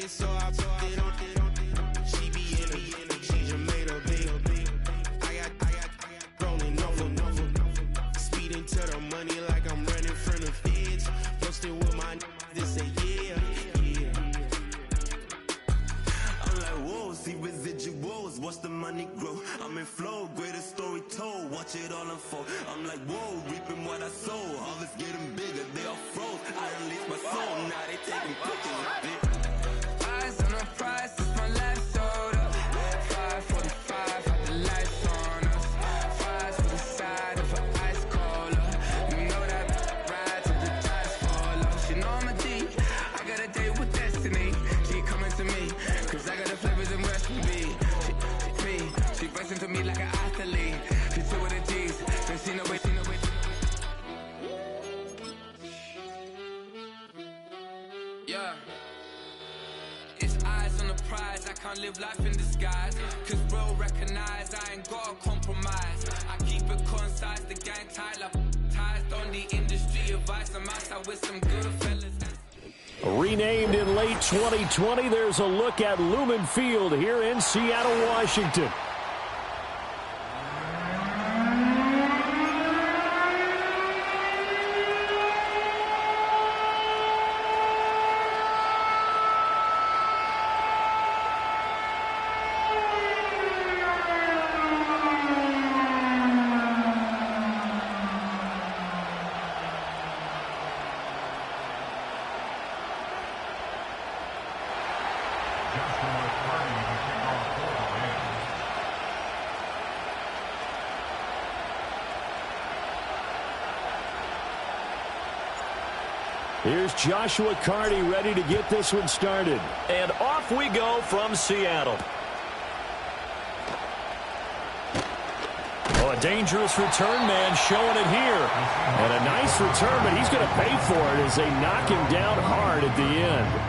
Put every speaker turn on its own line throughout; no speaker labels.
so I put it on. She be in it, she just made a big. I got rolling over. Speeding to the money like I'm running from the feds. Posted with my they say yeah. I'm like, whoa, see residuals, watch the money grow. I'm in flow, greatest story told, watch it all unfold. I'm like, whoa, reaping what I sow. Harvest getting bigger, they all froze. I unleashed my soul, now they taking pictures of it. Eyes on the prize, it's my last order. 5:45, got the lights on us. Fries for the side of an ice cola. You know that ride till the tires fall off. She know I'm a D, I got a date with destiny. She coming to me, cause I got the flavors and recipe. She racing to me like an athlete. She two with the G's, then she no way. Yeah. It's eyes on the prize, I can't live life in disguise. Cause bro recognize I ain't gotta compromise. I keep it concise, the gang tied up. Ties on the industry advice, I'm outside with some good fellas.
Renamed in late 2020, there's a look at Rmnfl here in Seattle, Washington. Here's Joshua Carty ready to get this one started.
And off we go from Seattle.
Oh, a dangerous return man showing it here. And a nice return, but he's going to pay for it as they knock him down hard at the end.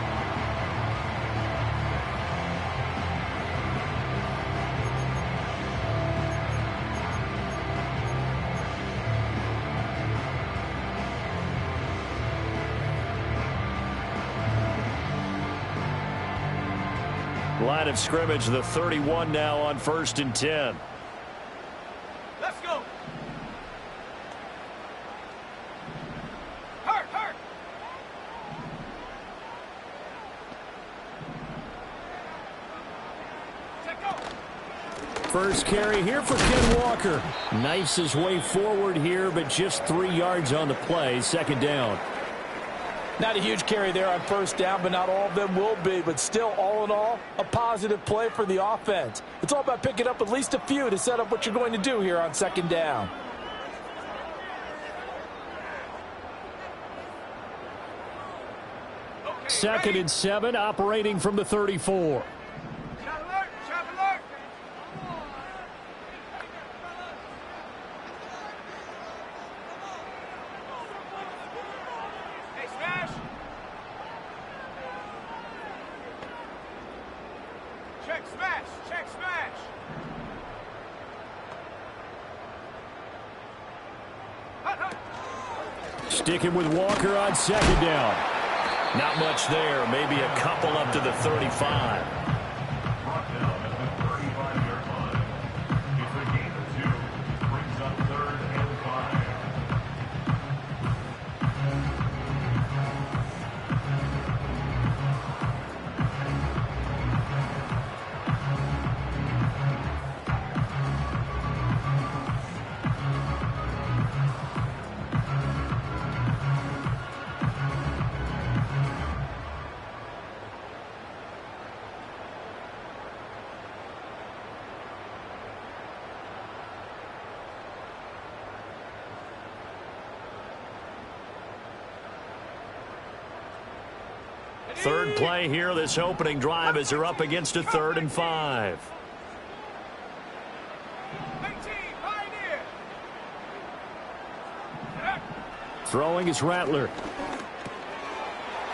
Line of scrimmage, the 31 now on 1st and 10.
Let's go. Hurt.
First carry here for Ken Walker. Knifes his way forward here, but just 3 yards on the play. 2nd down.
Not a huge carry there on 1st down, but not all of them will be. But still, all in all, a positive play for the offense. It's all about picking up at least a few to set up what you're going to do here on 2nd down.
Okay,
2nd and 7, operating from the 34.
Shot alert. Hey, smash. Check smash. Hut.
Sticking with Walker on 2nd down. Not much there. Maybe a couple up to the 35.
Brought down at the 35-yard line. It's a gain of 2. Brings up 3rd and 5.
Third play here, this opening drive, as they're up against a 3rd and 5. Throwing is Rattler.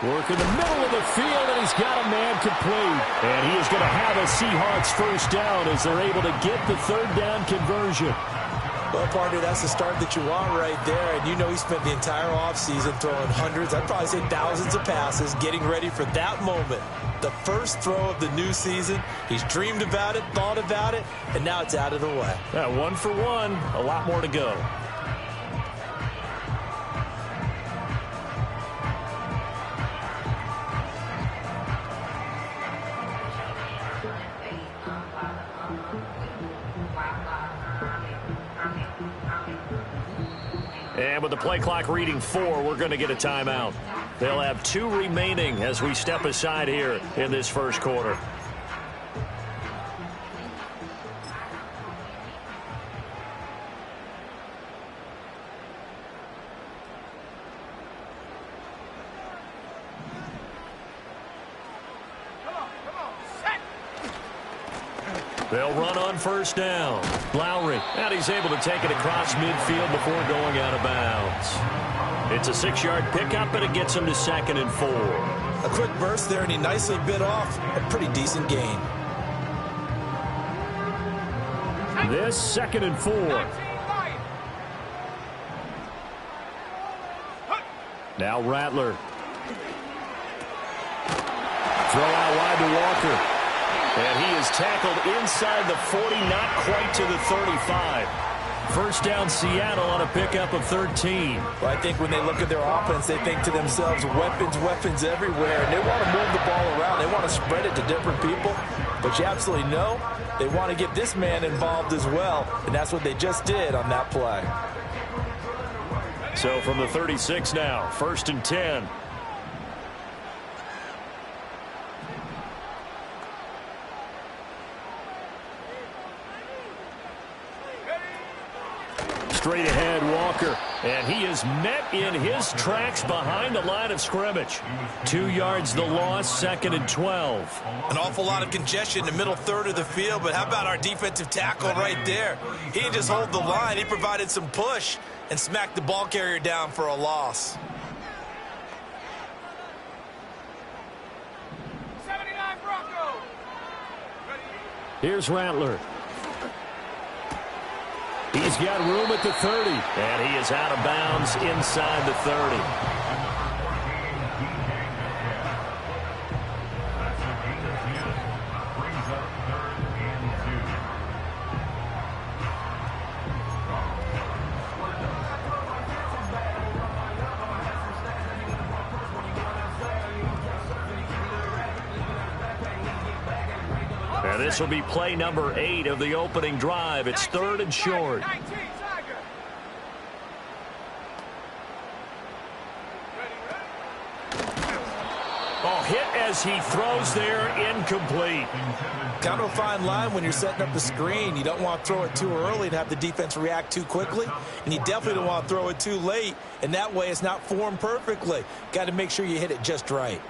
Work in the middle of the field, and he's got a man complete. And he is going to have a Seahawks 1st down as they're able to get the 3rd down conversion.
Well, partner, that's the start that you want right there. And you know he spent the entire offseason throwing hundreds, I'd probably say thousands of passes, getting ready for that moment. The first throw of the new season. He's dreamed about it, thought about it, and now it's out of the way.
Yeah, 1 for 1. A lot more to go. And with the play clock reading 4, we're going to get a timeout. They'll have 2 remaining as we step aside here in this first quarter. They'll run on first down. Lowry, and he's able to take it across midfield before going out of bounds. It's a 6-yard pickup, and it gets him to 2nd and 4.
A quick burst there, and he nicely bit off a pretty decent gain.
This 2nd and 4. Now Rattler. Throw out wide to Walker. And he is tackled inside the 40, not quite to the 35. First down Seattle on a pickup of 13.
Well, I think when they look at their offense, they think to themselves, weapons everywhere. And they want to move the ball around. They want to spread it to different people. But you absolutely know they want to get this man involved as well. And that's what they just did on that play.
So from the 36 now, 1st and 10. Straight ahead, Walker. And he is met in his tracks behind the line of scrimmage. 2 yards the loss, 2nd and 12.
An awful lot of congestion in the middle third of the field, but how about our defensive tackle right there? He didn't just hold the line. He provided some push and smacked the ball carrier down for a loss.
79 Bronco.
Here's Rattler. He's got room at the 30, and he is out of bounds inside the 30. And this will be play number 8 of the opening drive. It's 3rd and short. Oh, hit as he throws there, incomplete.
Kind of a fine line when you're setting up the screen. You don't want to throw it too early and have the defense react too quickly. And you definitely don't want to throw it too late. And that way it's not formed perfectly. Got to make sure you hit it just right.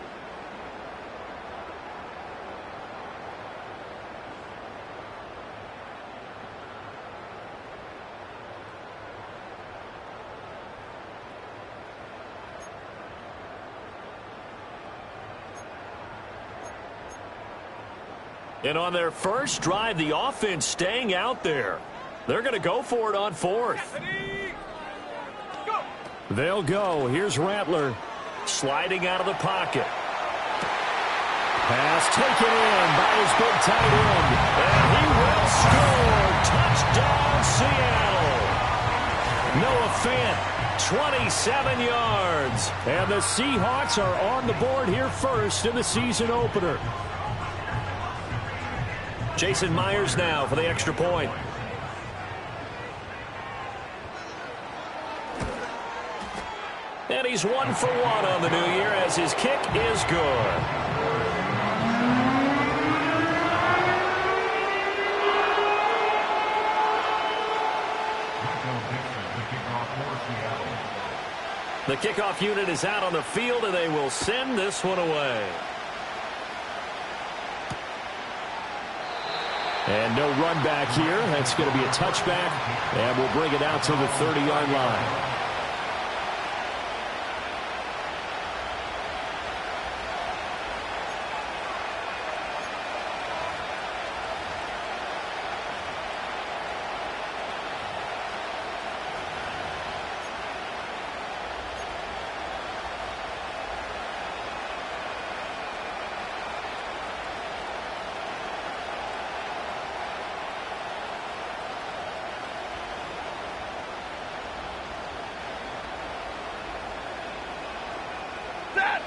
And on their first drive, the offense staying out there. They're going to go for it on 4th. They'll go. Here's Rattler sliding out of the pocket. Pass taken in by his big tight end. And he will score. Touchdown, Seattle. Noah Fant, 27 yards. And the Seahawks are on the board here first in the season opener. Jason Myers now for the extra point. And he's 1 for 1 on the new year as his kick is good. The kickoff unit is out on the field, and they will send this one away. And no run back here. That's going to be a touchback, and we'll bring it out to the 30-yard line.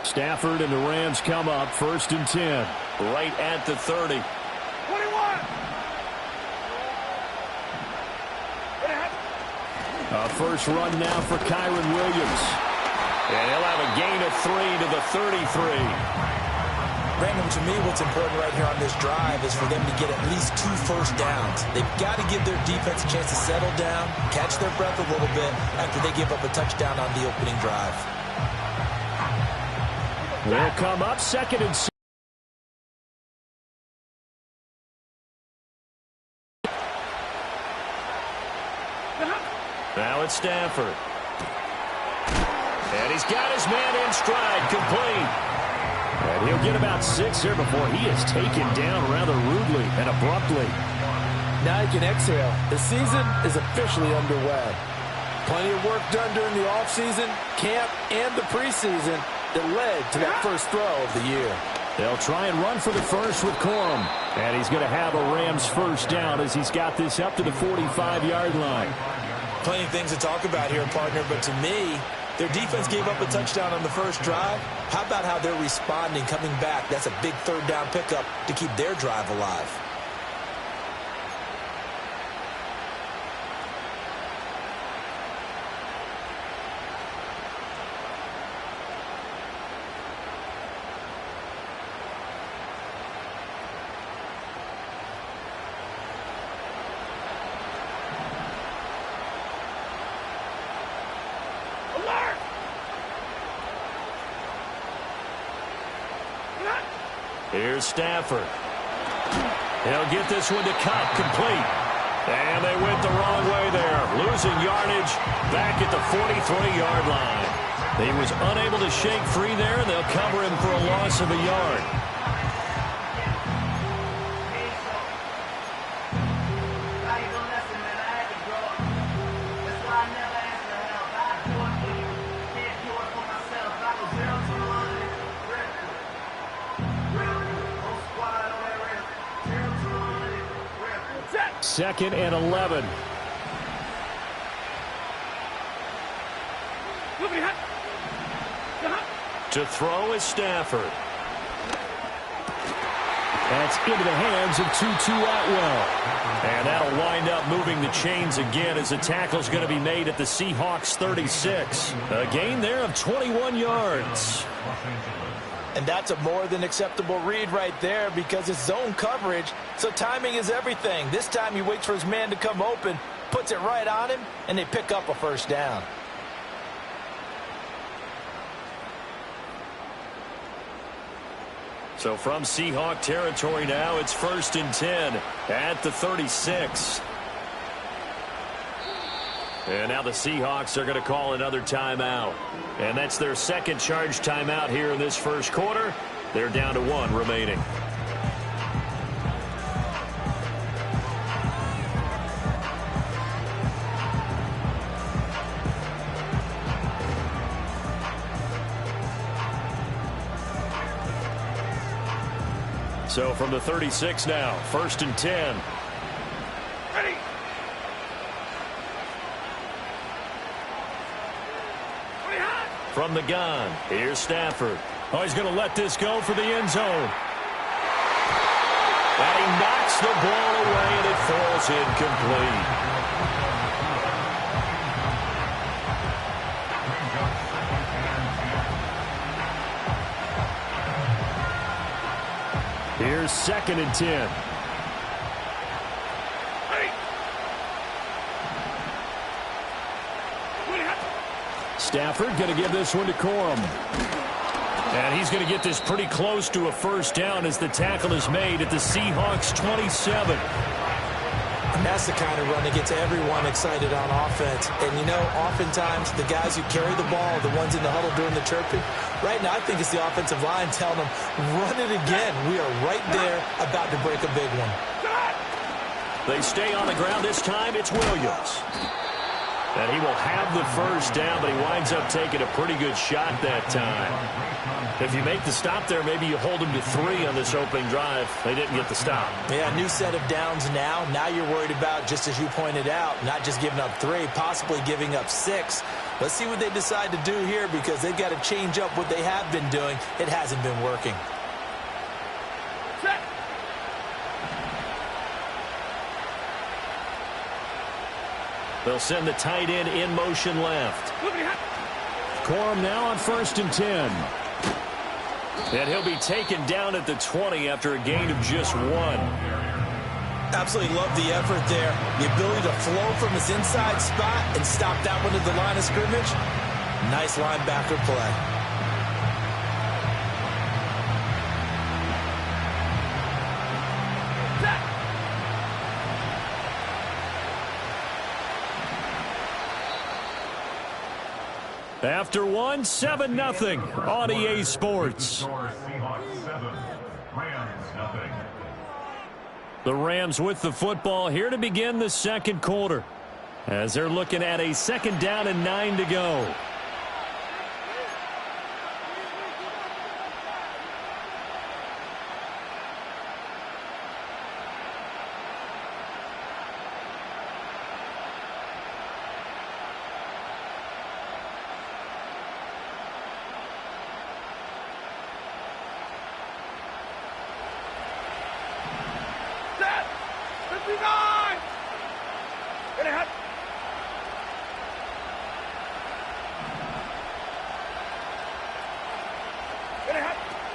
Stafford and the Rams come up 1st and 10.
Right at the 30.
21.
A first run now for Kyron Williams.
And he'll have a gain of 3 to the 33.
Brandon, to me, what's important right here on this drive is for them to get at least 2 first downs. They've got to give their defense a chance to settle down, catch their breath a little bit after they give up a touchdown on the opening drive.
They'll come up 2nd and 6. Now it's Stafford. And he's got his man in stride, complete. And he'll get about 6 here before he is taken down rather rudely and abruptly.
Now you can exhale. The season is officially underway. Plenty of work done during the offseason, camp, and the preseason that led to that first throw of the year.
They'll try and run for the first with Corum. And he's going to have a Rams first down as he's got this up to the 45-yard line.
Plenty of things to talk about here, partner, but to me, their defense gave up a touchdown on the first drive. How about how they're responding, coming back? That's a big third down pickup to keep their drive alive.
Here's Stafford. He'll get this one to cut, complete. And they went the wrong way there, losing yardage back at the 43-yard line. He was unable to shake free there, and they'll cover him for a loss of a yard. Second and 11. To throw is Stafford. That's into the hands of Tutu Atwell. And that'll wind up moving the chains again as the tackle's going to be made at the Seahawks 36. A gain there of 21 yards.
And that's a more than acceptable read right there because it's zone coverage, so timing is everything. This time he waits for his man to come open, puts it right on him, and they pick up a first down.
So from Seahawk territory now, it's 1st and 10 at the 36. And now the Seahawks are going to call another timeout. And that's their second charge timeout here in this first quarter. They're down to 1 remaining. So from the 36 now, 1st and 10.
Ready.
From the gun, here's Stafford. Oh, he's going to let this go for the end zone. And he knocks the ball away, and it falls incomplete. Here's 2nd and 10. Stafford going to give this one to Corum. And he's going to get this pretty close to a first down as the tackle is made at the Seahawks 27.
And that's the kind of run that gets everyone excited on offense. And, you know, oftentimes the guys who carry the ball are the ones in the huddle doing the chirping. Right now I think it's the offensive line telling them, run it again. We are right there about to break a big one.
They stay on the ground this time. It's Williams. And he will have the first down, but he winds up taking a pretty good shot that time. If you make the stop there, maybe you hold him to 3 on this opening drive. They didn't get the stop.
Yeah, new set of downs now. Now you're worried about, just as you pointed out, not just giving up 3, possibly giving up 6. Let's see what they decide to do here, because they've got to change up what they have been doing. It hasn't been working.
They'll send the tight end in motion left. Corum now on 1st and 10. And he'll be taken down at the 20 after a gain of just 1.
Absolutely love the effort there. The ability to flow from his inside spot and stop that one at the line of scrimmage. Nice linebacker play.
After 1, 7-0 on EA Sports.
Seahawks 7, Rams nothing.
The Rams with the football here to begin the second quarter, as they're looking at a 2nd down and 9 to go.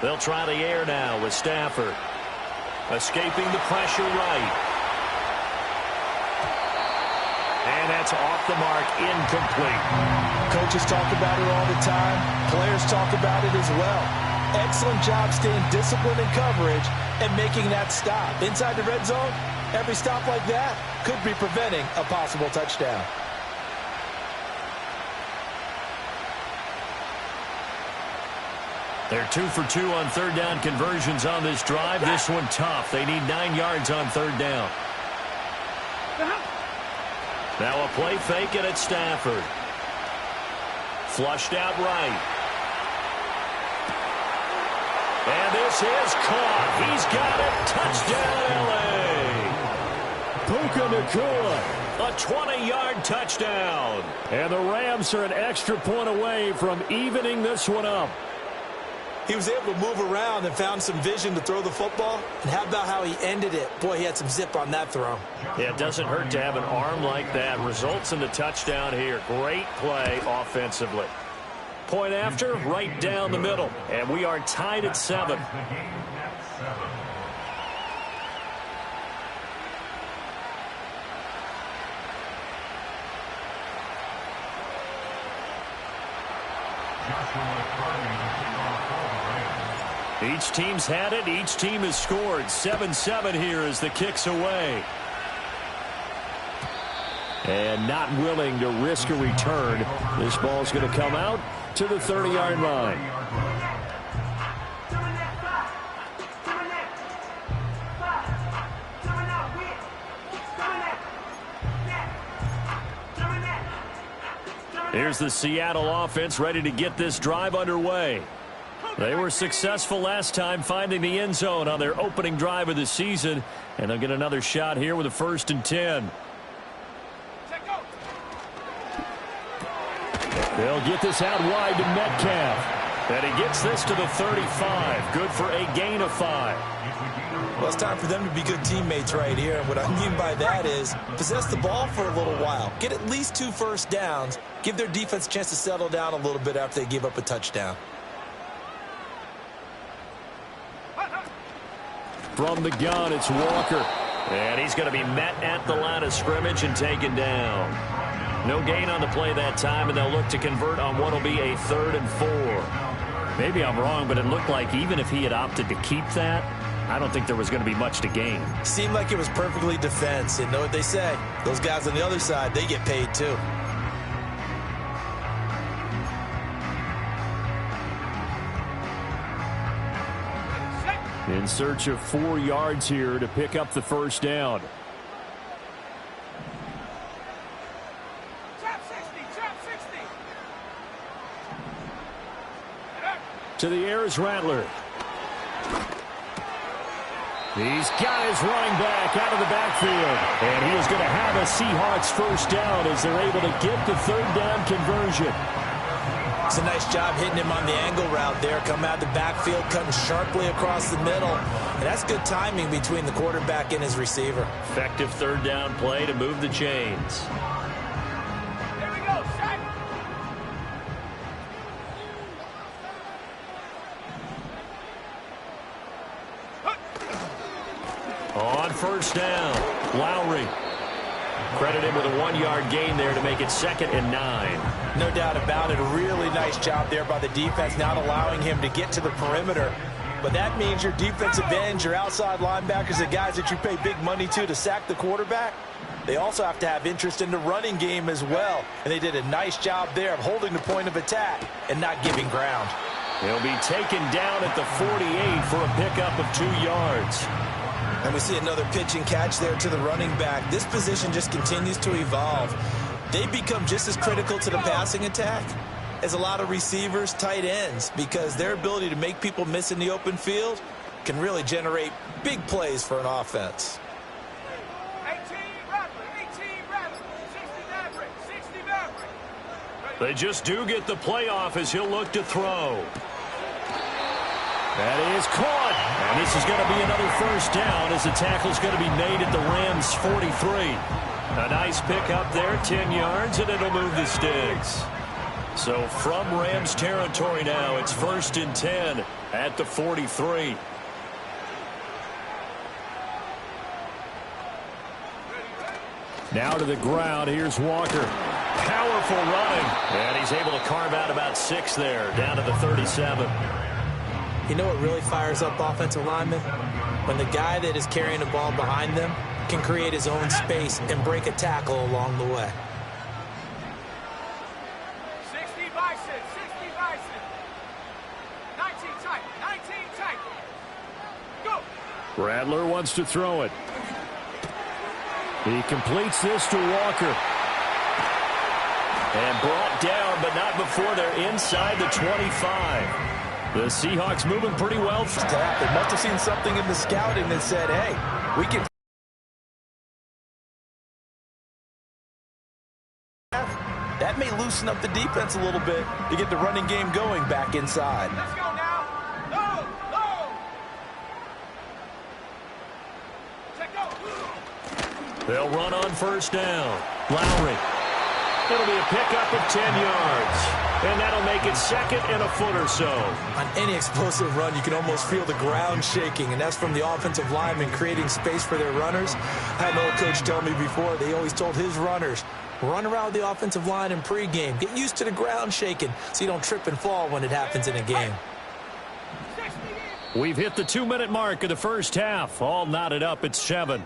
They'll try the air now with Stafford. Escaping the pressure right. And that's off the mark, incomplete.
Coaches talk about it all the time. Players talk about it as well. Excellent job staying disciplined in coverage and making that stop. Inside the red zone, every stop like that could be preventing a possible touchdown.
They're 2 for 2 on 3rd down conversions on this drive. This one tough. They need 9 yards on 3rd down. Now a play fake and it's Stafford. Flushed out right. And this is caught. He's got it. Touchdown, L.A. Puka Nacua. A 20-yard touchdown. And the Rams are an extra point away from evening this one up.
He was able to move around and found some vision to throw the football. And how about how he ended it? Boy, he had some zip on that throw.
Yeah, it doesn't hurt to have an arm like that. Results in the touchdown here. Great play offensively. Point after, right down the middle. And we are tied at 7. Each team's had it. Each team has scored. 7-7 here as the kick's away. And not willing to risk a return. This ball's going to come out to the 30-yard line. Here's the Seattle offense ready to get this drive underway. They were successful last time finding the end zone on their opening drive of the season, and they'll get another shot here with a 1st and 10. They'll get this out wide to Metcalf. And he gets this to the 35. Good for a gain of 5.
Well, it's time for them to be good teammates right here. And what I mean by that is possess the ball for a little while. Get at least 2 first downs. Give their defense a chance to settle down a little bit after they give up a touchdown.
From the gun, it's Walker. And he's going to be met at the line of scrimmage and taken down. No gain on the play that time, and they'll look to convert on what will be a 3rd and 4. Maybe I'm wrong, but it looked like even if he had opted to keep that, I don't think there was going to be much to gain.
Seemed like it was perfectly defense. And know what they say? Those guys on the other side, they get paid too.
In search of 4 yards here to pick up the first down. Here's Rattler. He's got his running back out of the backfield. And he is going to have a Seahawks first down as they're able to get the third down conversion.
It's a nice job hitting him on the angle route there. Come out of the backfield, cutting sharply across the middle. And that's good timing between the quarterback and his receiver.
Effective third down play to move the chains.
Here we go, set.
On first down, Lowry. Credit him with a 1-yard gain there to make it 2nd and 9.
No doubt about it. A really nice job there by the defense, not allowing him to get to the perimeter. But that means your defensive ends, your outside linebackers, the guys that you pay big money to sack the quarterback, they also have to have interest in the running game as well. And they did a nice job there of holding the point of attack and not giving ground.
He'll be taken down at the 48 for a pickup of 2 yards.
And we see another pitch and catch there to the running back. This position just continues to evolve. They become just as critical to the passing attack as a lot of receivers, tight ends, because their ability to make people miss in the open field can really generate big plays for an offense.
18 Rattler, 60 Maverick, 60 Maverick.
They just do get the playoff as he'll look to throw. That is caught. And this is going to be another first down as the tackle's going to be made at the Rams' 43. A nice pickup there, 10 yards, and it'll move the sticks. So from Rams territory now, it's 1st and 10 at the 43. Now to the ground. Here's Walker. Powerful running. And he's able to carve out about 6 there, down to the 37.
You know what really fires up offensive linemen? When the guy that is carrying the ball behind them can create his own space and break a tackle along the way.
60 Bison, 60 Bison. 19 tight, 19 tight. Go.
Rattler wants to throw it. He completes this to Walker. And brought down, but not before they're inside the 25. The Seahawks moving pretty well.
They must have seen something in the scouting that said, hey, we can. That may loosen up the defense a little bit to get the running game going back inside.
Let's go now. Low, low. Check go.
They'll run on first down. Lowry. It'll be a pickup of 10 yards. And that'll make it 2nd and a foot or so.
On any explosive run, you can almost feel the ground shaking, and that's from the offensive linemen creating space for their runners. I had an old coach tell me before, they always told his runners, run around the offensive line in pregame. Get used to the ground shaking so you don't trip and fall when it happens in a game.
We've hit the 2-minute mark of the first half. All knotted up at 7.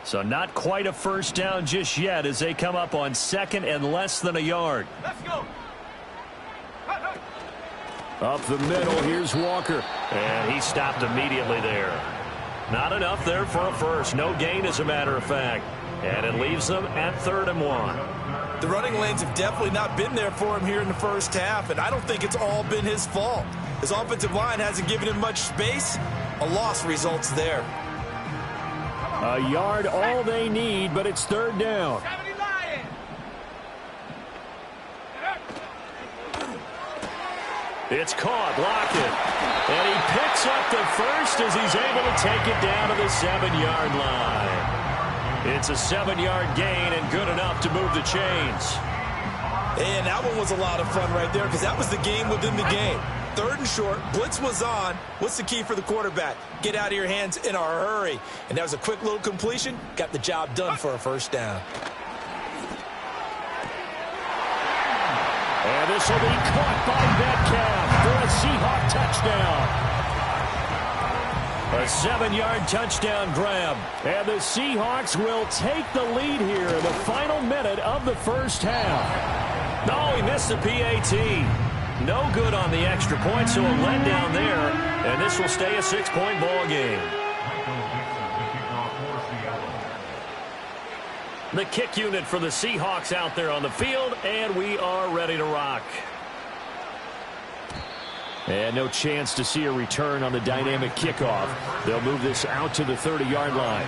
So not quite a first down just yet as they come up on 2nd and less than a yard.
Let's go.
Up the middle, here's Walker. And he stopped immediately there. Not enough there for a first. No gain, as a matter of fact. And it leaves them at 3rd and 1.
The running lanes have definitely not been there for him here in the first half, and I don't think it's all been his fault. His offensive line hasn't given him much space. A loss results there.
A yard all they need, but it's 3rd down.
70 Lion.
It's caught, Lockett. And he picks up the first as he's able to take it down to the 7-yard line. It's a 7-yard gain and good enough to move the chains.
And that one was a lot of fun right there because that was the game within the game. 3rd and short, blitz was on. What's the key for the quarterback? Get out of your hands in a hurry. And that was a quick little completion. Got the job done for a first down.
And this will be caught by Metcalf for a Seahawk touchdown. A 7-yard touchdown grab. And the Seahawks will take the lead here in the final minute of the first half. No, he missed the PAT. No good on the extra point, so a letdown there, and this will stay a 6-point ball game. The kick unit for the Seahawks out there on the field, and we are ready to rock. And no chance to see a return on the dynamic kickoff. They'll move this out to the 30-yard line.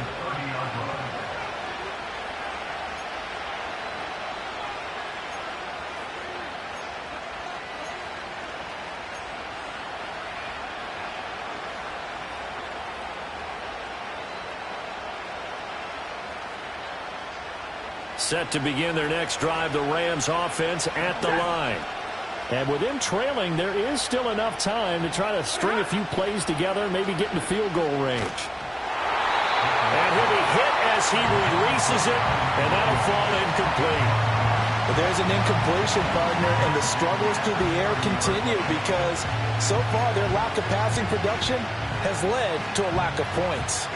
Set to begin their next drive, the Rams offense at the line. And with him trailing, there is still enough time to try to string a few plays together, maybe get in the field goal range. And he'll be hit as he releases it, and that'll fall incomplete.
But there's an incompletion, partner, and the struggles through the air continue because so far their lack of passing production has led to a lack of points.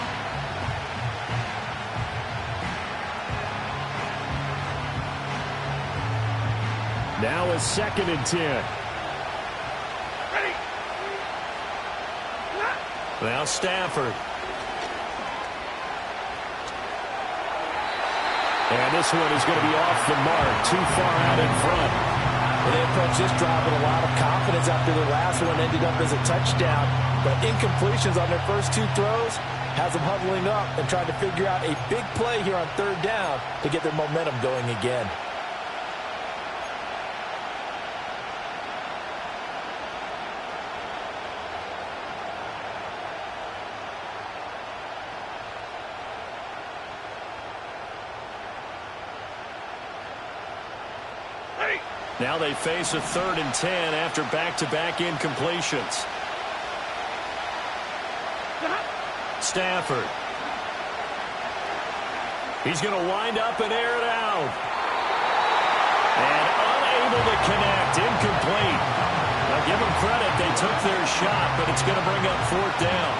Now a 2nd and 10.
Ready.
Now Stafford. And this one is going to be off the mark, too far out in front.
And they approached this drive with a lot of confidence after the last one ended up as a touchdown. But incompletions on their first 2 throws has them huddling up and trying to figure out a big play here on 3rd down to get their momentum going again.
Now they face a 3rd and 10 after back-to-back incompletions. Stafford. He's going to wind up and air it out. And unable to connect. Incomplete. Now give them credit. They took their shot, but it's going to bring up 4th down.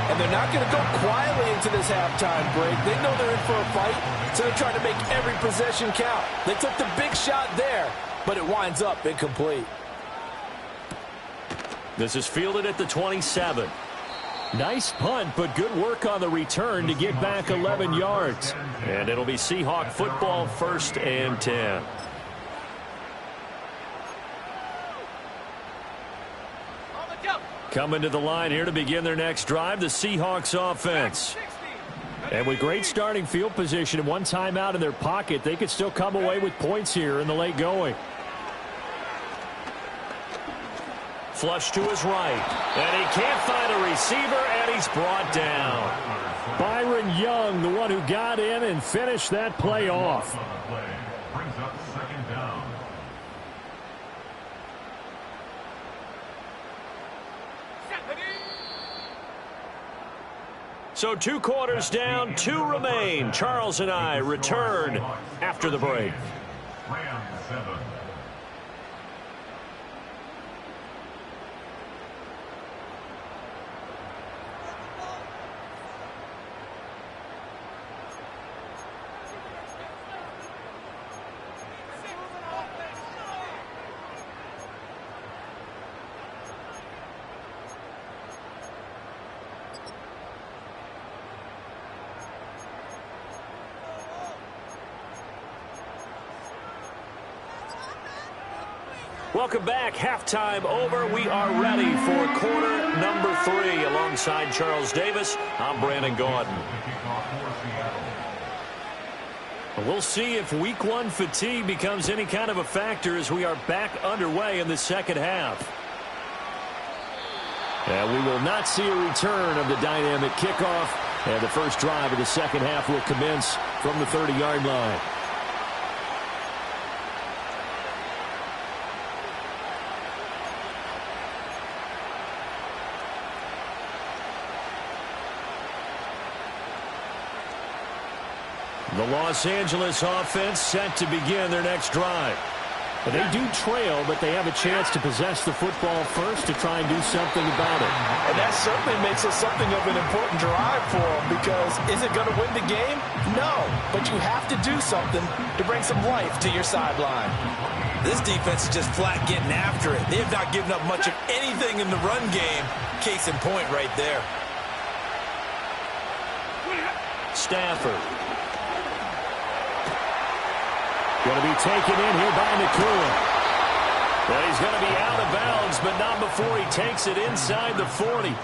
And they're not going to go quietly into this halftime break. They know they're in for a fight, so they're trying to make every possession count. They took the big shot there, but it winds up incomplete.
This is fielded at the 27. Nice punt, but good work on the return to get back 11 yards. And it'll be Seahawk football, 1st and 10. Coming to the line here to begin their next drive, the Seahawks offense. And with great starting field position and 1 timeout in their pocket, they could still come away with points here in the late going. Flush to his right. And he can't find a receiver, and he's brought down. Byron Young, the one who got in and finished that play off.
Brings up 2nd down.
So 2 quarters down, 2 remain. Charles and I return after the break.
Rams 7.
Welcome back. Halftime over. We are ready for quarter number 3. Alongside Charles Davis, I'm Brandon Gaudin. We'll see if week 1 fatigue becomes any kind of a factor as we are back underway in the 2nd half. And we will not see a return of the dynamic kickoff. And the first drive of the 2nd half will commence from the 30-yard line. The Los Angeles offense set to begin their next drive. And they do trail, but they have a chance to possess the football first to try and do something about it.
And that certainly makes it something of an important drive for them because is it going to win the game? No, but you have to do something to bring some life to your sideline. This defense is just flat getting after it. They have not given up much of anything in the run game. Case in point right there.
Stafford. Going to be taken in here by Nakua. Well, he's going to be out of bounds, but not before he takes it inside the 40.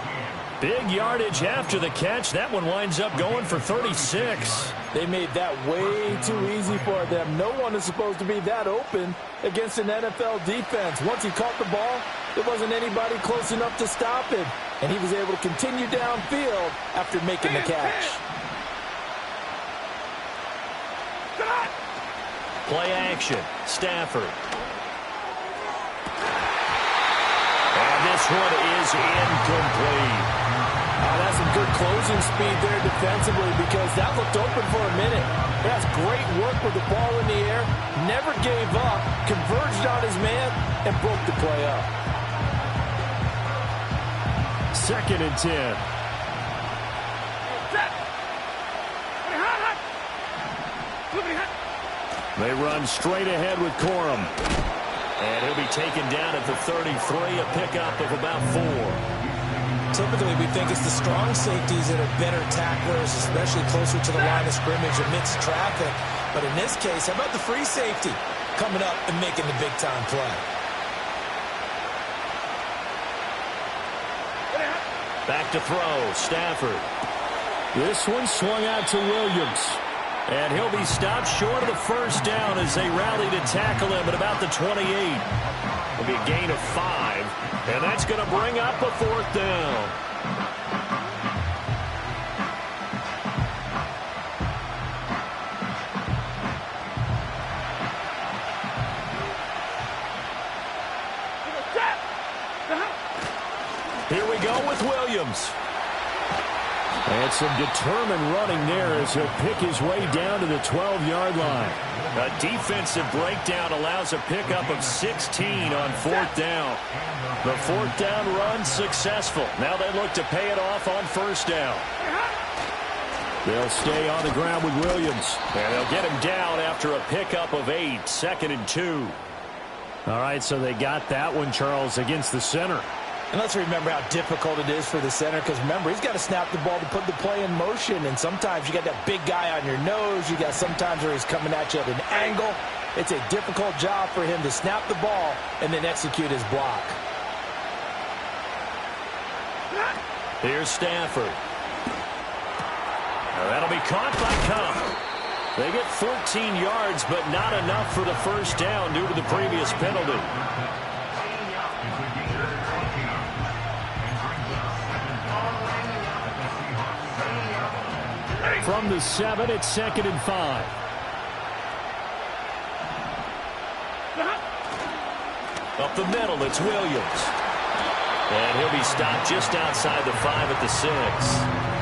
Big yardage after the catch. That one winds up going for 36.
They made that way too easy for them. No one is supposed to be that open against an NFL defense. Once he caught the ball, there wasn't anybody close enough to stop him. And he was able to continue downfield after making the catch.
Play action. Stafford. And this one is incomplete.
That's some good closing speed there defensively because that looked open for a minute. That's great work with the ball in the air. Never gave up, converged on his man, and broke the play up.
2nd and 10. They run straight ahead with Corum. And he'll be taken down at the 33, a pickup of about 4.
Typically, we think it's the strong safeties that are better tacklers, especially closer to the line of scrimmage amidst traffic. But in this case, how about the free safety coming up and making the big-time play?
Back to throw, Stafford. This one swung out to Williams. And he'll be stopped short of the first down as they rally to tackle him at about the 28. It'll be a gain of 5, and that's going to bring up a 4th down. Here we go with Williams. And some determined running there as he'll pick his way down to the 12-yard line. A defensive breakdown allows a pickup of 16 on 4th down. The 4th down run successful. Now they look to pay it off on 1st down. They'll stay on the ground with Williams. And they'll get him down after a pickup of 8, 2nd and 2. All right, so they got that one, Charles, against the center.
And let's remember how difficult it is for the center because, remember, he's got to snap the ball to put the play in motion. And sometimes you got that big guy on your nose. You got sometimes where he's coming at you at an angle. It's a difficult job for him to snap the ball and then execute his block.
Here's Stafford. Now that'll be caught by Cup. They get 14 yards, but not enough for the 1st down due to the previous penalty. From the 7, it's 2nd and 5. Up the middle, it's Williams. And he'll be stopped just outside the 5 at the 6.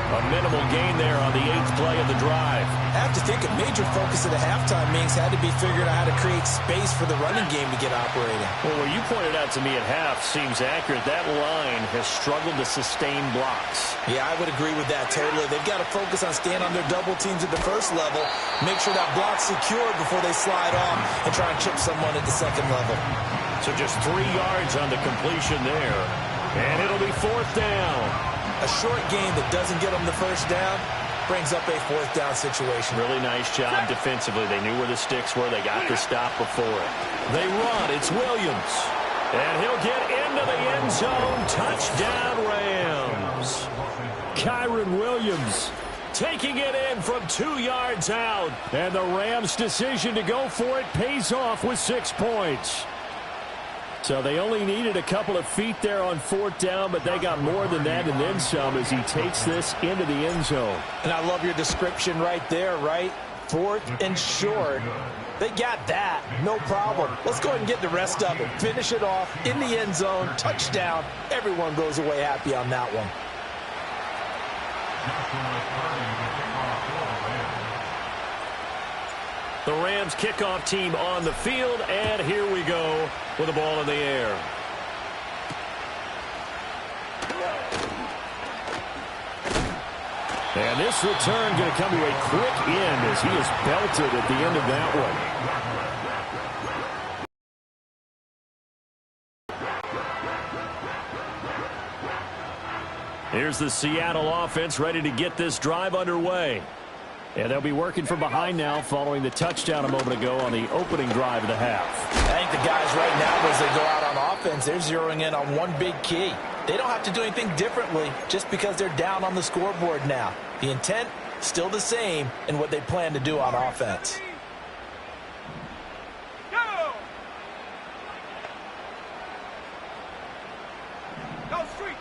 A minimal gain there on the 8th play of the drive.
I have to think a major focus of the halftime meetings had to be figuring out how to create space for the running game to get operating.
Well, what you pointed out to me at half seems accurate. That line has struggled to sustain blocks.
Yeah, I would agree with that totally. They've got to focus on staying on their double teams at the 1st level, make sure that block's secured before they slide off and try and chip someone at the 2nd level.
So just 3 yards on the completion there. And it'll be 4th down.
A short gain that doesn't get them the 1st down brings up a 4th down situation.
Really nice job defensively. They knew where the sticks were. They got the stop before it. They run. It's Williams. And he'll get into the end zone. Touchdown, Rams. Kyron Williams taking it in from 2 yards out. And the Rams' decision to go for it pays off with 6 points. So they only needed a couple of feet there on 4th down, but they got more than that and then some as he takes this into the end zone.
And I love your description right there, right? 4th and short. They got that. No problem. Let's go ahead and get the rest of it. Finish it off in the end zone. Touchdown. Everyone goes away happy on that one.
The Rams kickoff team on the field, and here we go with the ball in the air. And this return going to come to a quick end as he is belted at the end of that one. Here's the Seattle offense ready to get this drive underway. And they'll be working from behind now following the touchdown a moment ago on the opening drive of the half.
I think the guys right now, as they go out on offense, they're zeroing in on one big key. They don't have to do anything differently just because they're down on the scoreboard now. The intent, still the same in what they plan to do on offense.
Go! Go street!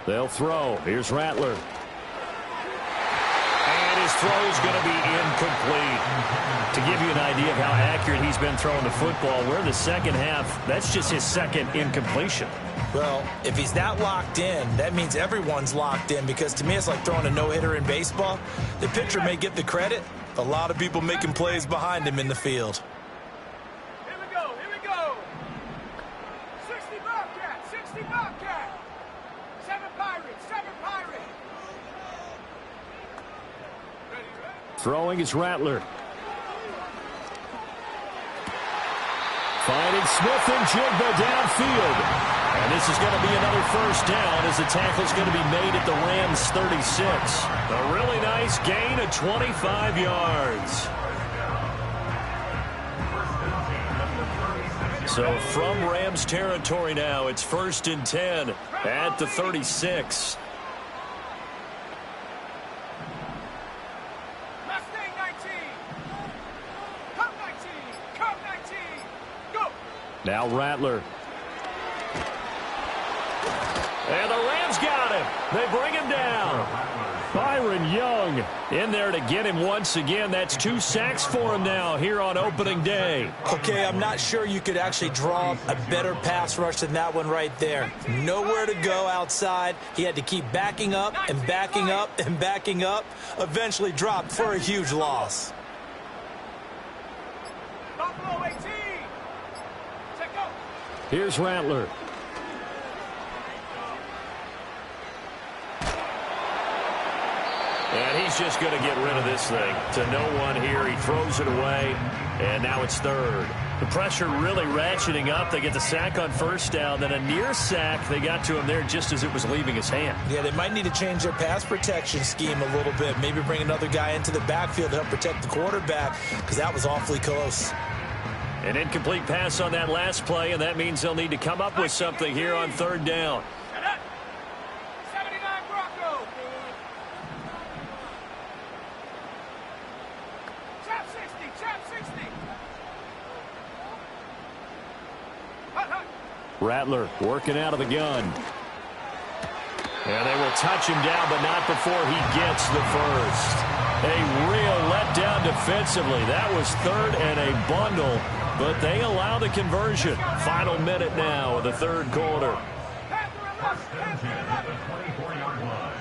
They'll throw. Here's Rattler. And his throw is going to be incomplete. To give you an idea of how accurate he's been throwing the football, we're in the second half. That's just his second incompletion.
Well, if he's that locked in, that means everyone's locked in, because to me it's like throwing a no-hitter in baseball. The pitcher may get the credit, a lot of people making plays behind him in the field.
Here we go, here we go! 60 Bobcat, 60 Bobcat! 7 Pirates, 7 Pirates! Ready, ready?
Throwing is Rattler. Finding Smith and Jigba downfield. And this is going to be another first down as the tackle's going to be made at the Rams 36. A really nice gain of 25 yards. So from Rams territory now, it's 1st and 10 at the 36.
Mustang 19! Come 19! Come 19! Go!
Now Rattler. And the Rams got him. They bring him down. Byron Young in there to get him once again. That's 2 sacks for him now here on opening day.
Okay, I'm not sure you could actually draw a better pass rush than that one right there. Nowhere to go outside. He had to keep backing up and backing up and backing up. Eventually dropped for a huge loss.
Buffalo 18! Check go!
Here's Rattler. And he's just going to get rid of this thing to no one here. He throws it away, and now it's 3rd. The pressure really ratcheting up. They get the sack on 1st down, then a near sack. They got to him there just as it was leaving his hand.
Yeah, they might need to change their pass protection scheme a little bit. Maybe bring another guy into the backfield to help protect the quarterback, because that was awfully close.
An incomplete pass on that last play, and that means they'll need to come up with something here on 3rd down.
79 Broncos! Chop 60! Chop 60! Hut, hut!
Rattler working out of the gun. And they will touch him down, but not before he gets the first. A real letdown defensively. That was 3rd and a bundle, but they allow the conversion. Final minute now of the 3rd quarter.
At the 24-yard line.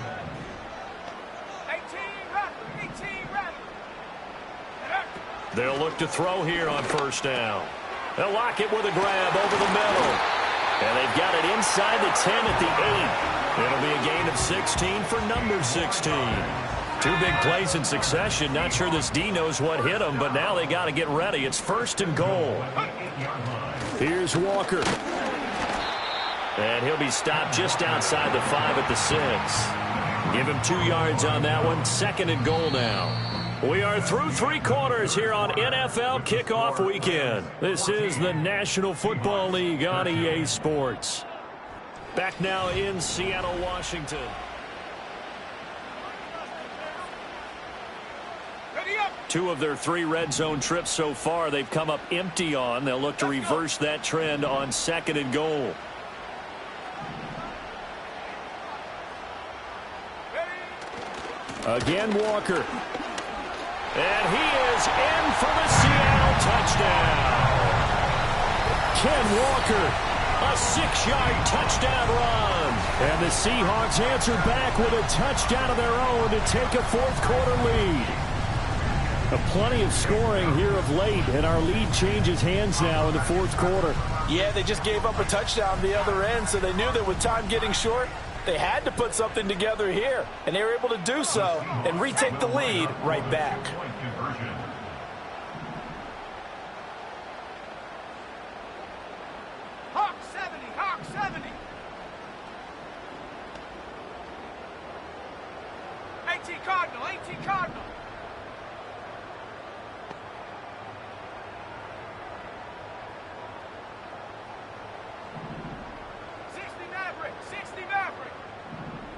18 Rattler!
They'll look to throw here on 1st down. They'll lock it with a grab over the middle. And they've got it inside the 10 at the 8. It'll be a gain of 16 for number 16. 2 big plays in succession. Not sure this D knows what hit him, but now they got to get ready. It's 1st and goal. Here's Walker. And he'll be stopped just outside the 5 at the 6. Give him 2 yards on that one. 2nd and goal now. We are through 3 quarters here on NFL Kickoff Weekend. This is the National Football League on EA Sports. Back now in Seattle, Washington.
Ready up!
2 of their 3 red zone trips so far they've come up empty on. They'll look to reverse that trend on 2nd and goal. Again, Walker. And he is in for the Seattle touchdown. Ken Walker, a 6-yard touchdown run. And the Seahawks answer back with a touchdown of their own to take a 4th quarter lead. Plenty of scoring here of late, and our lead changes hands now in the 4th quarter.
Yeah, they just gave up a touchdown the other end, so they knew that with time getting short, they had to put something together here, and they were able to do so and retake the lead right back.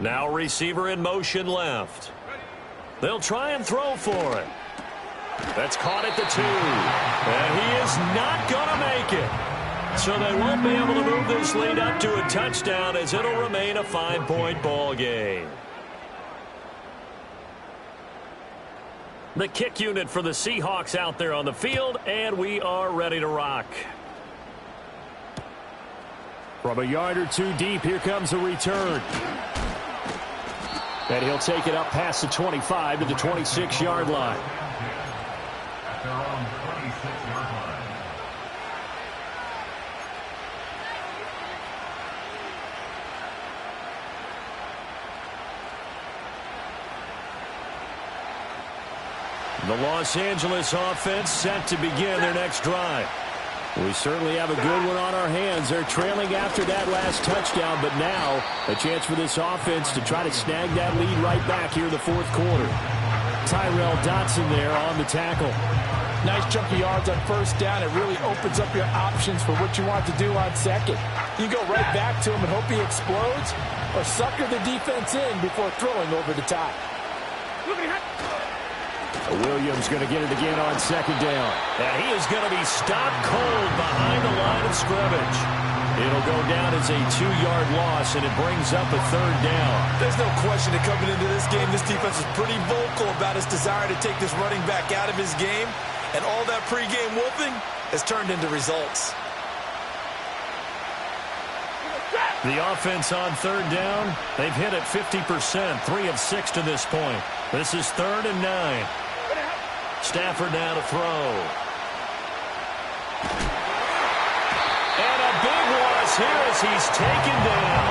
Now receiver in motion left. They'll try and throw for it. That's caught at the 2. And he is not going to make it. So they won't be able to move this lead up to a touchdown as it'll remain a 5-point ball game. The kick unit for the Seahawks out there on the field, and we are ready to rock.
From a yard or two deep, here comes a return. And he'll take it up past the 25 to the 26-yard line.
At their own 26-yard line.
The Los Angeles offense set to begin their next drive.
We certainly have a good one on our hands. They're trailing after that last touchdown, but now a chance for this offense to try to snag that lead right back here in the fourth quarter. Tyrell Dotson there on the tackle.
Nice chunk of yards on first down. It really opens up your options for what you want to do on second. You go right back to him and hope he explodes, or sucker the defense in before throwing over the top.
Williams going to get it again on second down.
And he is going to be stopped cold behind the line of scrimmage. It'll go down as a 2-yard loss, and it brings up a third down.
There's no question that coming into this game, this defense is pretty vocal about its desire to take this running back out of his game, and all that pregame whooping has turned into results.
The offense on third down, they've hit it 50%, 3 of 6 to this point. This is 3rd and 9. Stafford now to throw. And a big loss here as he's taken down.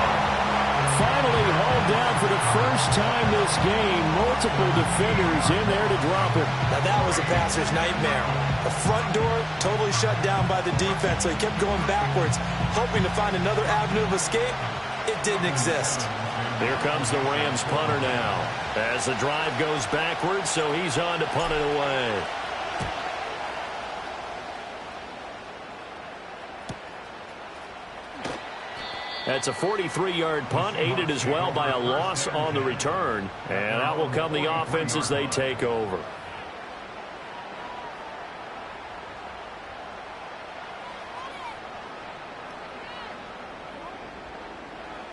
Finally hauled down for the first time this game. Multiple defenders in there to drop him.
Now that was a passer's nightmare. The front door totally shut down by the defense, so he kept going backwards, hoping to find another avenue of escape. It didn't exist.
Here comes the Rams punter now as the drive goes backwards, so he's on to punt it away. That's a 43-yard punt, aided as well by a loss on the return. And out will come the offense as they take over.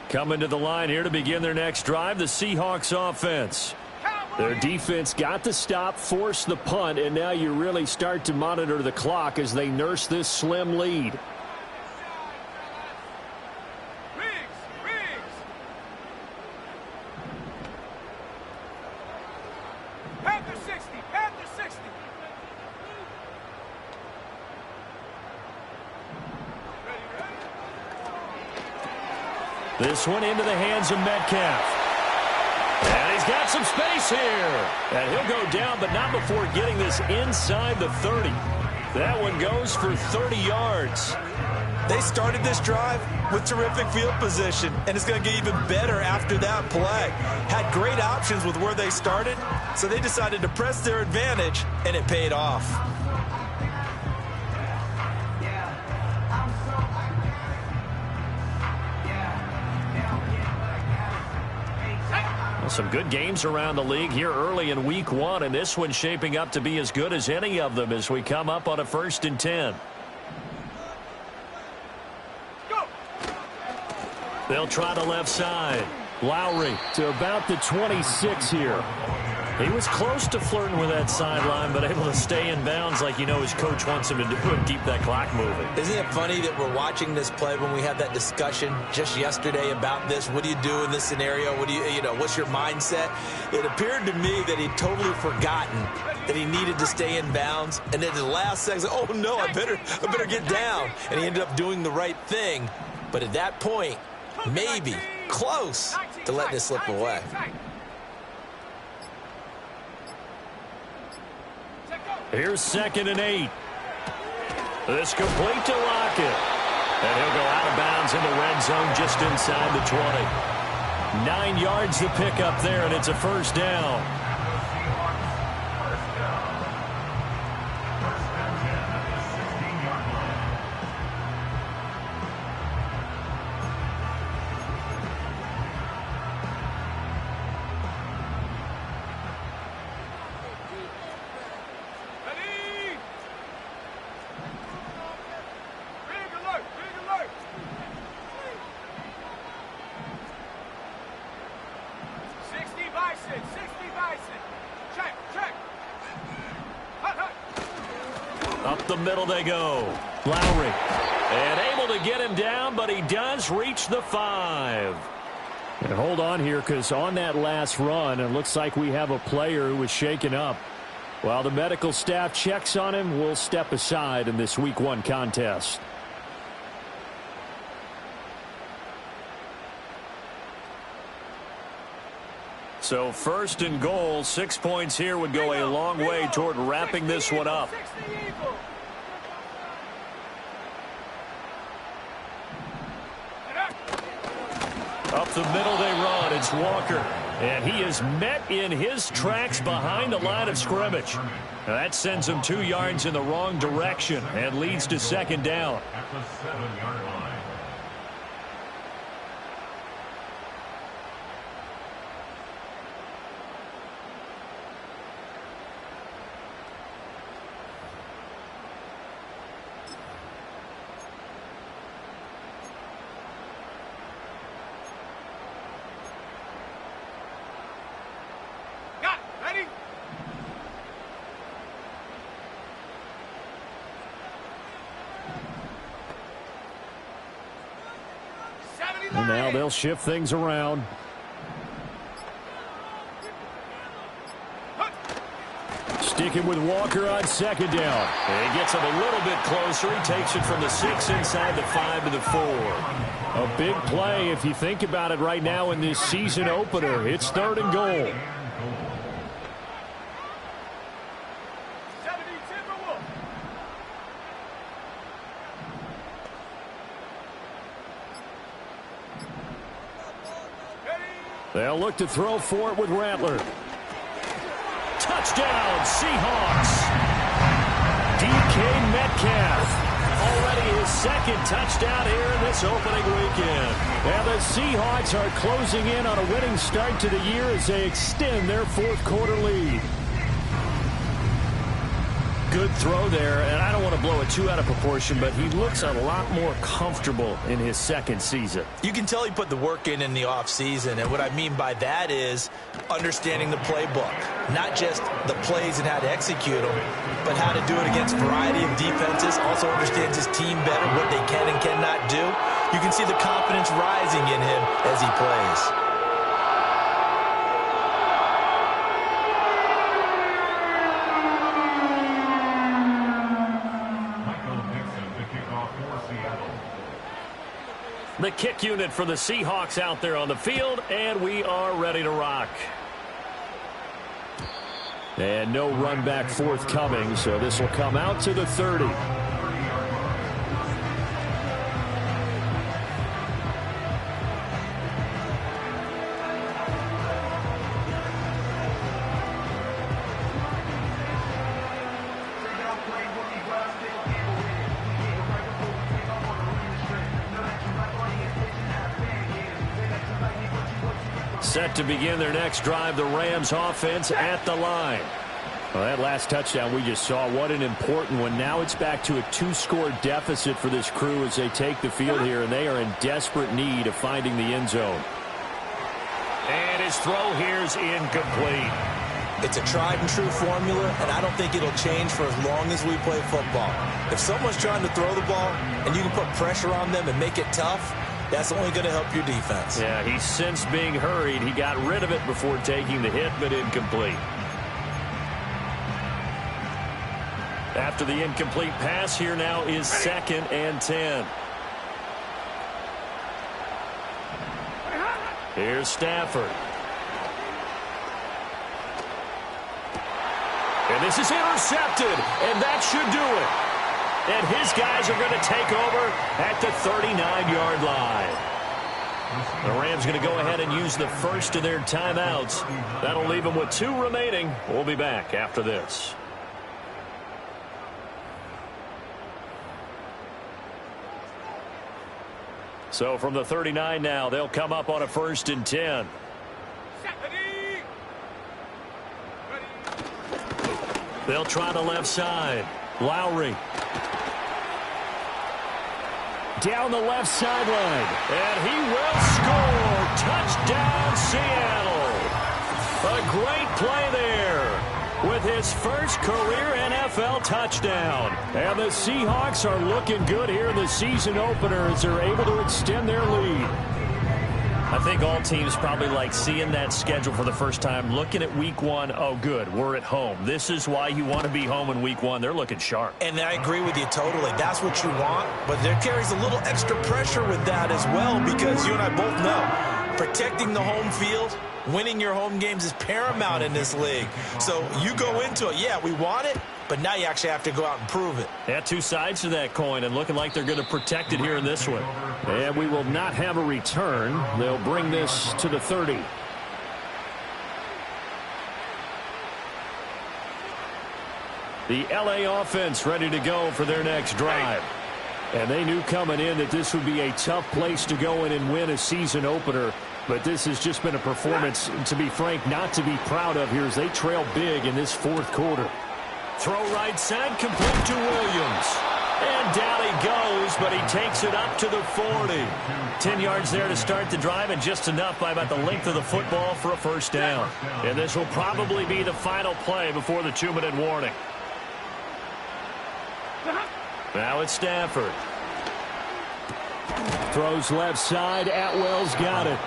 Coming to the line here to begin their next drive, the Seahawks offense.
Their defense got the stop, forced the punt, and now you really start to monitor the clock as they nurse this slim lead.
Panther 60, Panther 60.
This one into the hands of Metcalf. And he's got some space here. And he'll go down, but not before getting this inside the 30. That one goes for 30 yards.
They started this drive with terrific field position, and it's going to get even better after that play. Had great options with where they started, so they decided to press their advantage, and it paid off.
Some good games around the league here early in week 1, and this one's shaping up to be as good as any of them as we come up on a 1st and 10.
Go.
They'll try the left side. Lowry
To about the 26 here.
He was close to flirting with that sideline, but able to stay in bounds like you know his coach wants him to do and keep that clock moving.
Isn't it funny that we're watching this play when we had that discussion just yesterday about this? What do you do in this scenario? What do you know, what's your mindset? It appeared to me that he'd totally forgotten that he needed to stay in bounds. And then at the last second, oh no, I better get down. And he ended up doing the right thing. But at that point, maybe close to letting it slip away.
Here's 2nd and 8. This complete to Lockett. And he'll go out of bounds in the red zone just inside the 20. 9 yards to pick up there, and it's a 1st down. Up the middle they go. Lowry. And able to get him down, but he does reach the 5.
And hold on here, because on that last run, it looks like we have a player who was shaken up. While the medical staff checks on him, we'll step aside in this Week 1 contest.
So 1st and goal, 6 points here would go a long way toward wrapping this one up. Up the middle they run. It's Walker. And he is met in his tracks behind the line of scrimmage. Now that sends him 2 yards in the wrong direction and leads to 2nd down.
At the 7-yard line.
And now they'll shift things around. Sticking with Walker on 2nd down.
And he gets him a little bit closer. He takes it from the 6 inside the 5 to the 4.
A big play if you think about it right now in this season opener. It's 3rd and goal. They'll look to throw for it with Rattler. Touchdown, Seahawks. DK Metcalf. Already his 2nd touchdown here in this opening weekend. And the Seahawks are closing in on a winning start to the year as they extend their 4th quarter lead. Good throw there, and I don't want to blow it too out of proportion, but he looks a lot more comfortable in his 2nd season.
You can tell he put the work in the offseason, and what I mean by that is understanding the playbook. Not just the plays and how to execute them, but how to do it against a variety of defenses. Also understands his team better, what they can and cannot do. You can see the confidence rising in him as he plays.
The kick unit for the Seahawks out there on the field, and we are ready to rock.
And no run back forthcoming, so this will come out to the 30. Set to begin their next drive, the Rams offense at the line. Well, that last touchdown we just saw, what an important one. Now it's back to a 2-score deficit for this crew as they take the field here, and they are in desperate need of finding the end zone.
And his throw here's incomplete.
It's a tried-and-true formula, and I don't think it'll change for as long as we play football. If someone's trying to throw the ball and you can put pressure on them and make it tough, that's only going to help your defense.
Yeah, he's since being hurried. He got rid of it before taking the hit, but incomplete. After the incomplete pass, here now is 2nd and 10. Here's Stafford. And this is intercepted, and that should do it. And his guys are going to take over at the 39-yard line. The Rams going to go ahead and use the first of their timeouts. That'll leave them with 2 remaining. We'll be back after this. So from the 39 now, they'll come up on a 1st and 10. They'll try the left side. Lowry. Down the left sideline. And he will score. Touchdown, Seattle. A great play there with with his first career NFL touchdown. And the Seahawks are looking good here in the season opener as they're able to extend their lead.
I think all teams probably like seeing that schedule for the first time, looking at week one. Oh, good, we're at home. This is why you want to be home in week one. They're looking sharp.
And I agree with you totally. That's what you want, but there carries a little extra pressure with that as well, because you and I both know protecting the home field, winning your home games is paramount in this league. So you go into it, yeah, we want it, but now you actually have to go out and prove it.
Yeah, two sides to that coin, and looking like they're going to protect it here in this one.
And we will not have a return. They'll bring this to the 30. The LA offense ready to go for their next drive. And they knew coming in that this would be a tough place to go in and win a season opener. But this has just been a performance, to be frank, not to be proud of here as they trail big in this fourth quarter.
Throw right side, complete to Williams. And down he goes, but he takes it up to the 40. 10 yards there to start the drive, and just enough by about the length of the football for a first down. And this will probably be the final play before the 2-minute warning. Now it's Stafford.
Throws left side. Atwell's got it.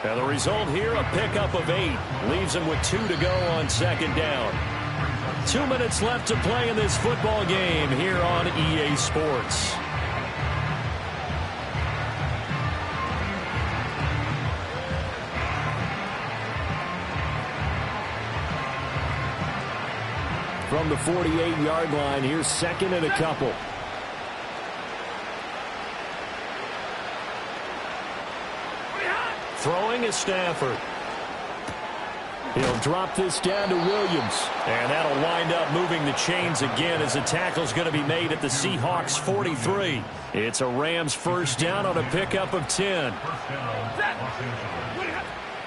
And the result here, a pickup of 8. Leaves him with 2 to go on second down. 2 minutes left to play in this football game here on EA Sports.
From the 48-yard line, here's second and a couple.
Throwing is Stafford.
He'll drop this down to Williams.
And that'll wind up moving the chains again as the tackle's going to be made at the Seahawks 43.
It's a Rams first down on a pickup of 10.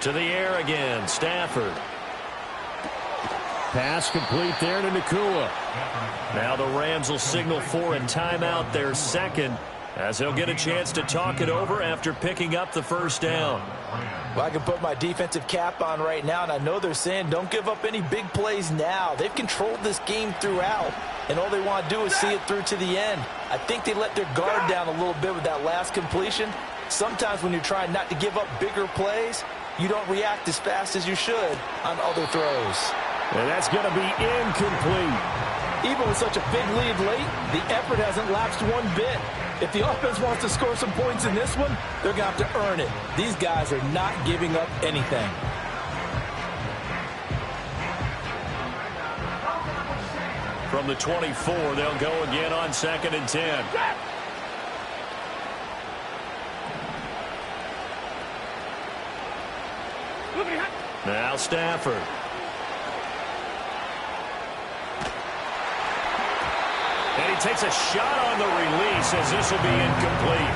To the air again, Stafford.
Pass complete there to Nakua.
Now the Rams will signal for a timeout, their second, as they'll get a chance to talk it over after picking up the first down.
Well, I can put my defensive cap on right now, and I know they're saying don't give up any big plays now. They've controlled this game throughout, and all they want to do is see it through to the end. I think they let their guard down a little bit with that last completion. Sometimes when you're trying not to give up bigger plays, you don't react as fast as you should on other throws.
And that's going to be incomplete.
Even with such a big lead late, the effort hasn't lapsed one bit. If the offense wants to score some points in this one, they're going to have to earn it. These guys are not giving up anything.
From the 24, they'll go again on second and 10. Now Stafford. And he takes a shot on the release as this will be incomplete.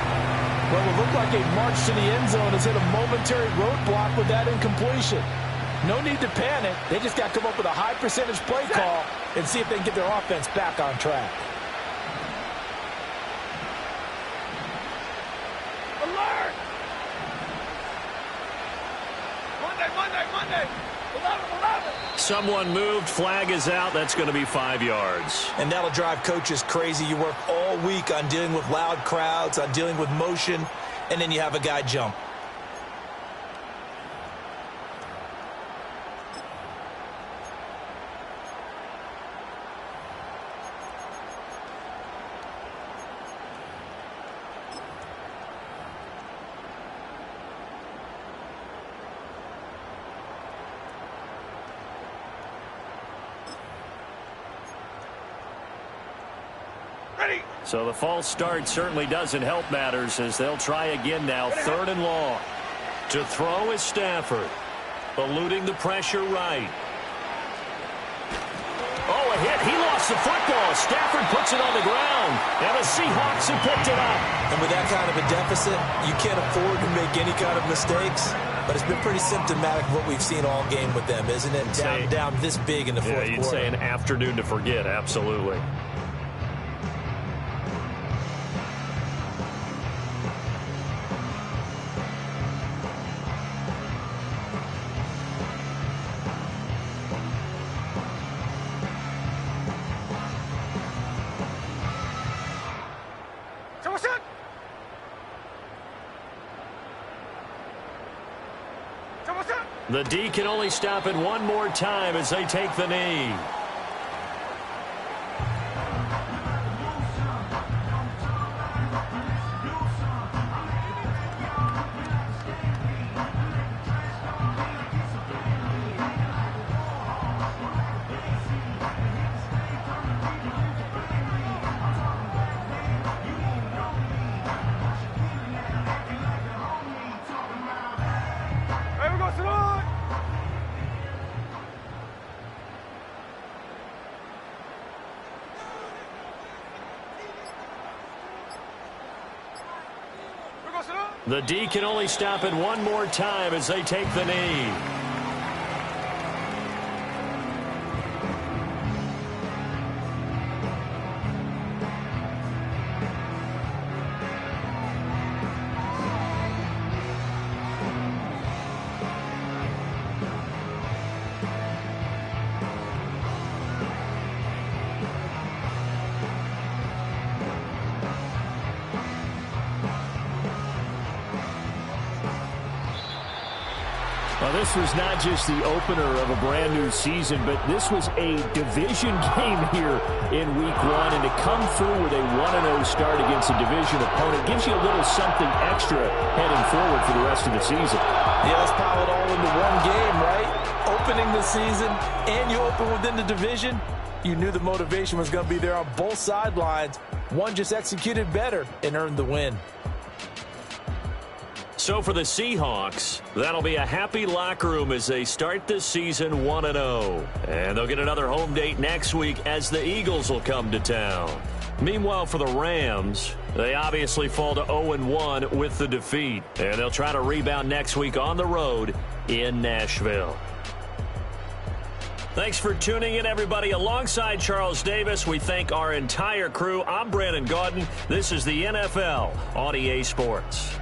Well, it looked like a march to the end zone has hit a momentary roadblock with that incompletion. No need to panic. They just got to come up with a high percentage play call and see if they can get their offense back on track.
Alert! Monday. 11.
Someone moved. Flag is out. That's going to be 5 yards.
And that'll drive coaches crazy. You work all week on dealing with loud crowds, on dealing with motion, and then you have a guy jump.
So the false start certainly doesn't help matters as they'll try again now. 3rd and long. To throw is Stafford. Eluding the pressure right. Oh, a hit. He lost the football. Stafford puts it on the ground. And the Seahawks have picked it up.
And with that kind of a deficit, you can't afford to make any kind of mistakes. But it's been pretty symptomatic of what we've seen all game with them, isn't it? Down this big in the fourth quarter.
You'd say an afternoon to forget. Absolutely.
The D can only stop it one more time as they take the knee.
Hey, we go, Salon! We go, Salon!
The D can only stop it one more time as they take the knee.
Well, this was not just the opener of a brand new season, but this was a division game here in week one. And to come through with a 1-0 start against a division opponent gives you a little something extra heading forward for the rest of the season.
Yeah, let's pile it all into one game, right? Opening the season and you open within the division. You knew the motivation was going to be there on both sidelines. One just executed better and earned the win.
So for the Seahawks, that'll be a happy locker room as they start this season 1-0. And they'll get another home date next week as the Eagles will come to town. Meanwhile, for the Rams, they obviously fall to 0-1 with the defeat. And they'll try to rebound next week on the road in Nashville. Thanks for tuning in, everybody. Alongside Charles Davis, we thank our entire crew. I'm Brandon Gaudin. This is the NFL on EA Sports.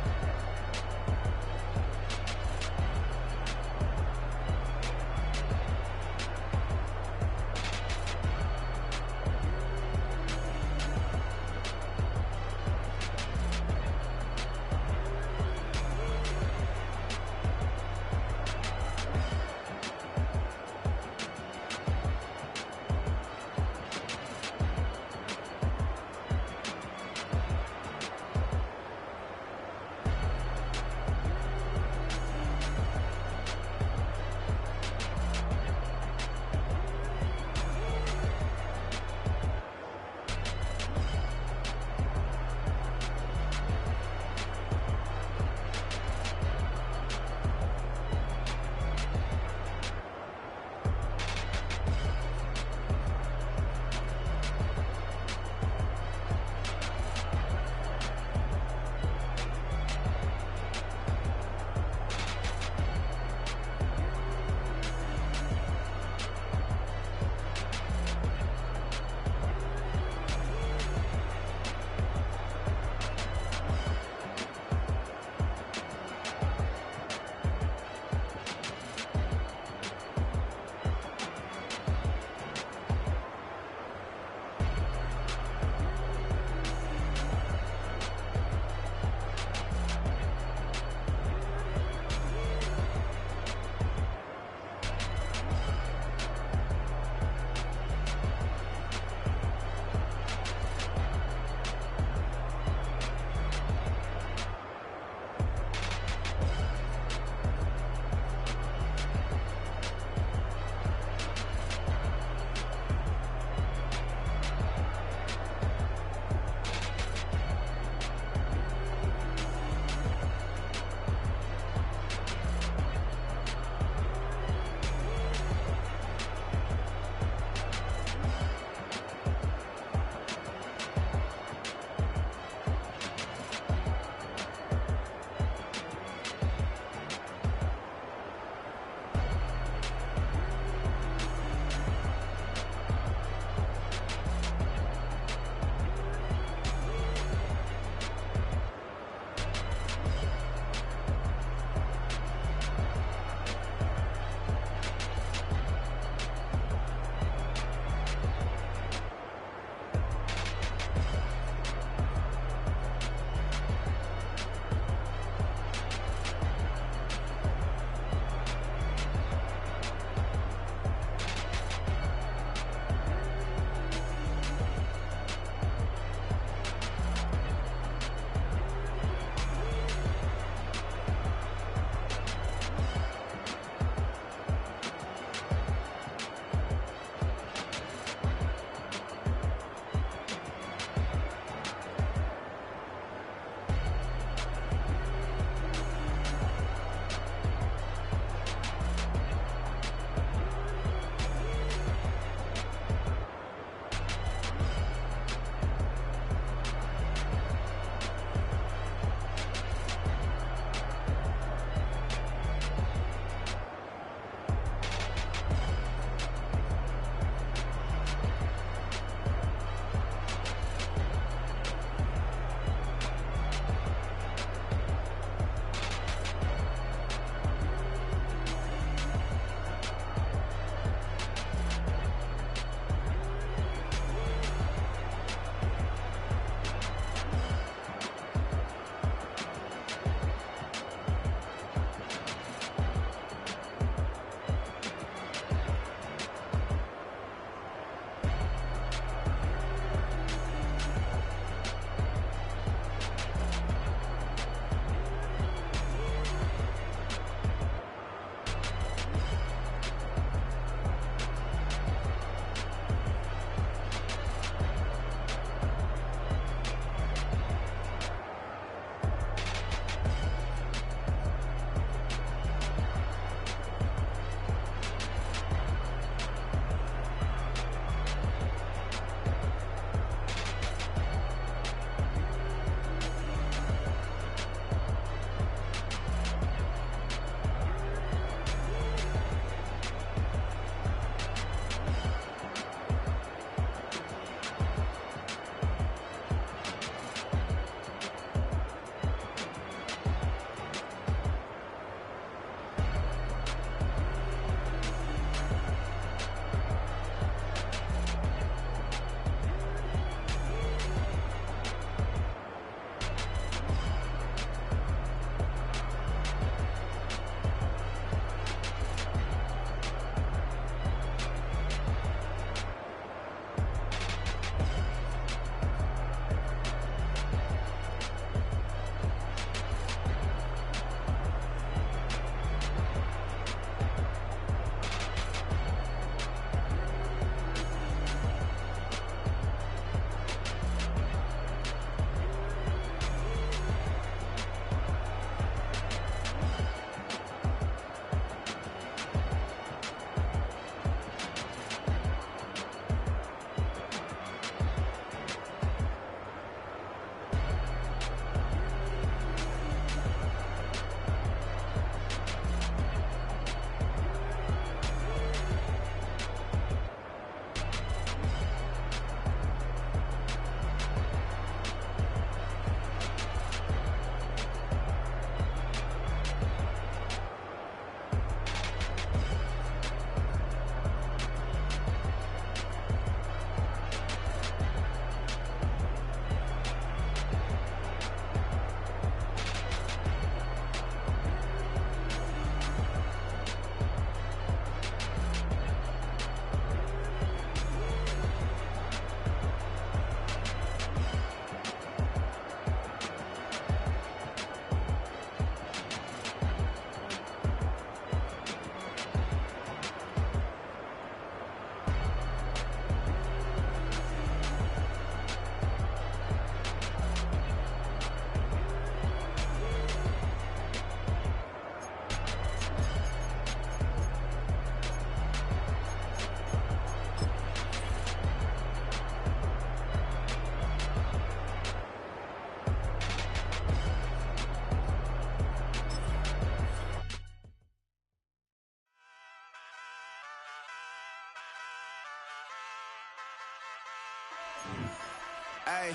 Ay,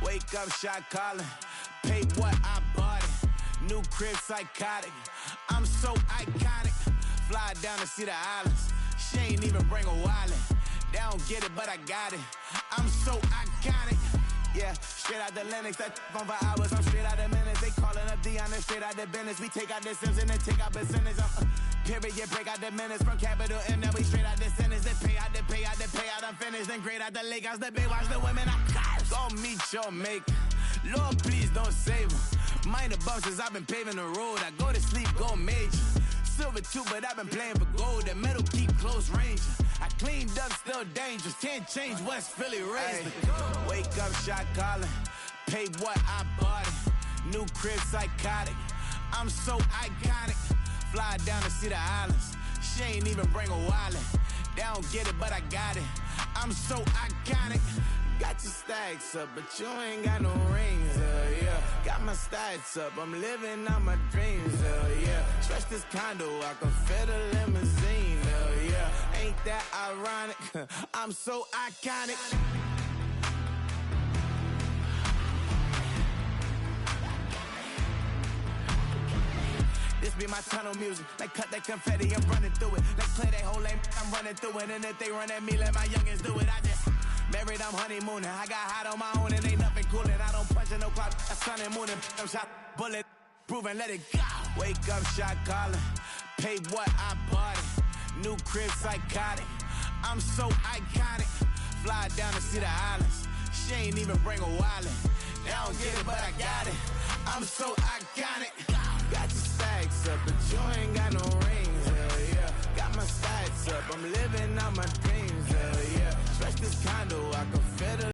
wake up, shot calling. Pay what I bought it. New crib, psychotic. I'm so iconic. Fly down to see the islands. She ain't even bring a wallet. They don't get it, but I got it. I'm so iconic. Yeah, straight out the Lennox, that on for hours. I'm straight out the minutes. They calling up Dion and straight out the business. We take out the Sims and then take out percentage. Period, break out the minutes from capital M. Now we straight out the sentence. They pay out, they pay out, they pay out. I'm finished. Then grade out the lake house, the bay watch the women. I curse. Go meet your maker. Lord, please don't save them. Minor bumps as I've been paving the road. I go to sleep, go major. Silver too, but I've been playing for gold. The metal keep close range. I cleaned up, still dangerous. Can't change West Philly raised. Wake up, shot calling. Pay what I bought it. New crib, psychotic. I'm so iconic. Fly down to see the islands. She ain't even bring a wallet. They don't get it, but I got it. I'm so iconic. Got your stacks up, but you ain't got no rings, yeah. Got my stats up, I'm living out my dreams, yeah. Stretch this condo, I can fit a limousine, yeah. Ain't that ironic? I'm so iconic. This be my tunnel music. Like cut that confetti, I'm running through it. Like clear that whole lane, I'm running through it. And if they run at me, let my youngins do it. I just married, I'm honeymooning. I got hot on my own and ain't nothing coolin'. I don't punch in no clock, I sun and moonin'. I'm shot, bullet, proven, let it go. Wake up, shot calling. Pay what I bought it. New crib, psychotic. I'm so iconic. Fly down to see the islands. She ain't even bring a wallet. They don't get it, but I got it. I'm so iconic. Got your stacks up, but you ain't got no rings, yeah. Got my stats up, I'm living out my dreams, yeah. Stretch this condo, I can